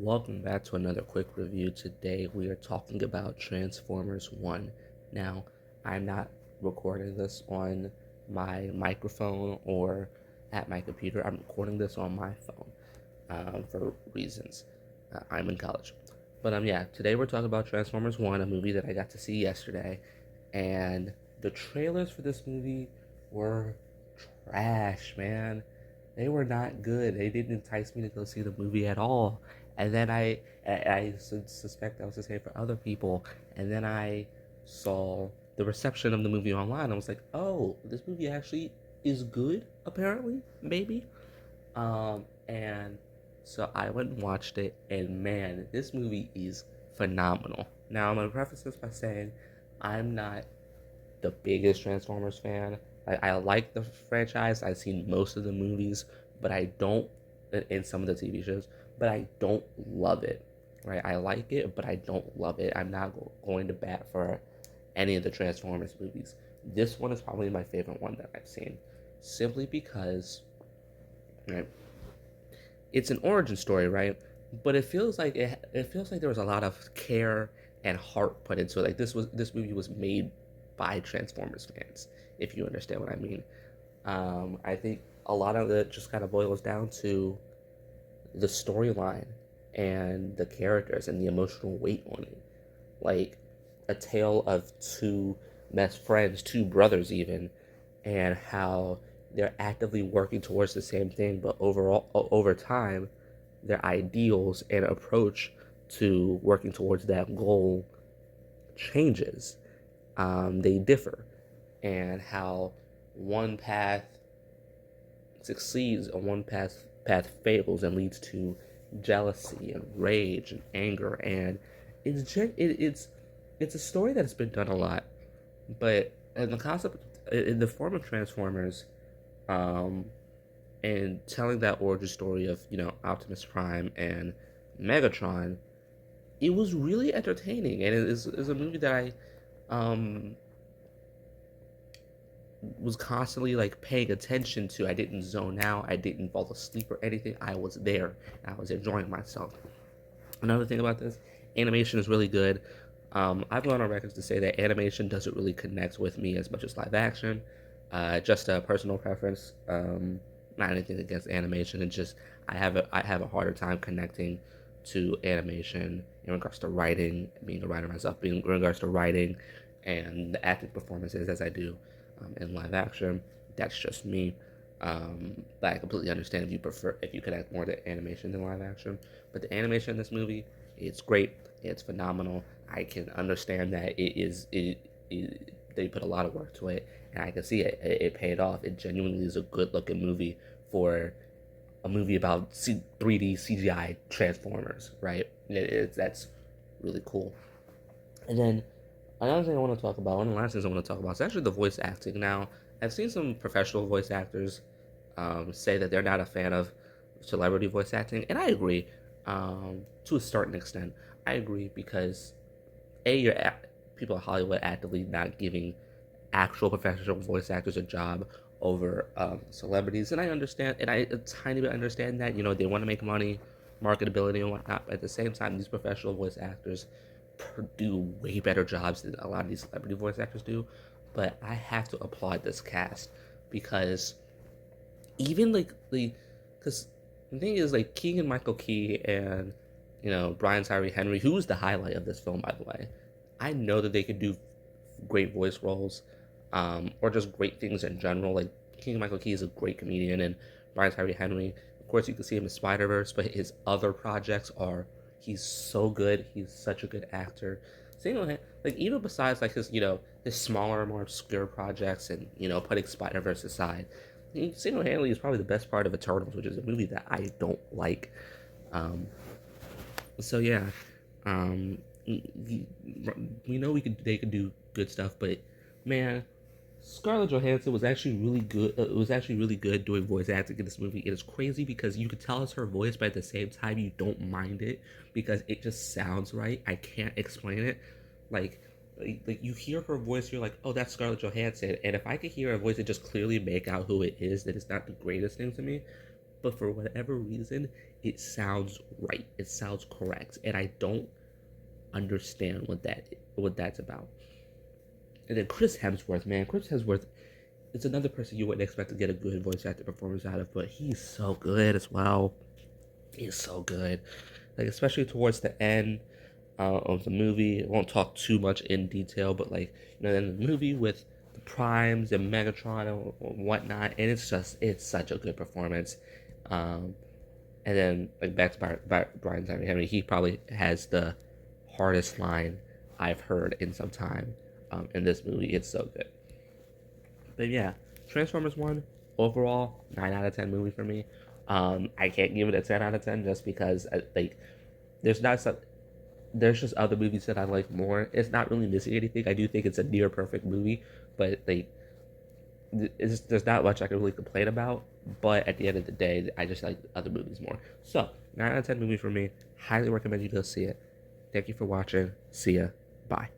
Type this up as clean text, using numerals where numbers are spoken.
Welcome back to another quick review. Today we are talking about Transformers 1. Now, I'm not recording this on my microphone or at my computer. I'm recording this on my phone for reasons. I'm in college. But today we're talking about Transformers 1, a movie that I got to see yesterday. And the trailers for this movie were trash, man. They were not good. They didn't entice me to go see the movie at all. And then I suspect that was the same for other people. And then I saw the reception of the movie online. I was like, oh, this movie actually is good, apparently, maybe. And so I went and watched it, and man, this movie is phenomenal. Now, I'm going to preface this by saying I'm not the biggest Transformers fan. I like the franchise. I've seen most of the movies, but I don't, in some of the TV shows, but I don't love it. Right? I like it, but I don't love it. I'm not going to bat for any of the Transformers movies. This one is probably my favorite one that I've seen, simply because, right, it's an origin story, right? But it feels like there was a lot of care and heart put into it. Like this movie was made by Transformers fans, if you understand what I mean. I think a lot of it just kind of boils down to the storyline and the characters and the emotional weight on it. Like a tale of two best friends, two brothers even, and how they're actively working towards the same thing, but over time, their ideals and approach to working towards that goal changes. They differ, and how one path succeeds and one path fails and leads to jealousy and rage and anger, and it's a story that's been done a lot, but in the concept in the form of Transformers, um, and telling that origin story of Optimus Prime and Megatron, it was really entertaining, and it is a movie that I um was constantly like paying attention to. I didn't zone out. I didn't fall asleep or anything. I was there. I was enjoying myself. Another thing about this, animation is really good. I've gone on records to say that animation doesn't really connect with me as much as live action. Just a personal preference. Not anything against animation. It's just I have a harder time connecting to animation in regards to writing, being a writer myself, being in regards to writing and the acting performances as I do in live action. That's just me. But I completely understand if you connect more to animation than live action. But the animation in this movie, it's great. It's phenomenal. I can understand that they put a lot of work to it, and I can see it paid off. It genuinely is a good looking movie for a movie about 3D CGI Transformers, right? That's really cool. And then another thing I want to talk about, one of the last things I want to talk about is actually the voice acting. Now, I've seen some professional voice actors say that they're not a fan of celebrity voice acting, and I agree to a certain extent. I agree because people in Hollywood actively not giving actual professional voice actors a job over celebrities, and I understand, and I a tiny bit understand that they want to make money, marketability and whatnot. But at the same time, these professional voice actors do way better jobs than a lot of these celebrity voice actors do. But I have to applaud this cast because even because the thing is, like, Keegan Michael Key and Brian Tyree Henry, who's the highlight of this film, by the way. I know that they could do great voice roles, or just great things in general. Like, Keegan Michael Key is a great comedian, and Brian Tyree Henry, of course, you can see him in Spider Verse, but his other projects are he's so good. He's such a good actor. Same with, like, even besides like his smaller, more obscure projects, and putting Spider Verse aside, he single-handedly is probably the best part of Eternals, which is a movie that I don't like. Um, so yeah, um, we know they could do good stuff, but man, Scarlett Johansson was actually really good. It was actually really good doing voice acting in this movie. It is crazy because you could tell it's her voice, but at the same time, you don't mind it because it just sounds right. I can't explain it. Like, like you hear her voice, you're like, oh, that's Scarlett Johansson. And if I could hear her voice and just clearly make out who it is, then it's not the greatest thing to me. But for whatever reason, it sounds right. It sounds correct, and I don't understand what that's about. And then Chris Hemsworth, man, Chris Hemsworth is another person you wouldn't expect to get a good voice actor performance out of, but he's so good as well. He's so good, like especially towards the end of the movie. I won't talk too much in detail, but like in the movie with the Primes and Megatron and whatnot, and it's such a good performance. Um, and then like back to Brian Tyree Henry, he probably has the hardest line I've heard in some time in this movie. It's so good. But yeah, Transformers One overall 9 out of 10 movie for me. I can't give it a 10 out of 10 just because like there's not some there's just other movies that I like more. It's not really missing anything. I do think it's a near perfect movie, but like there's not much I can really complain about. But at the end of the day, I just like other movies more. So 9 out of 10 movie for me. Highly recommend you go see it. Thank you for watching. See ya. Bye.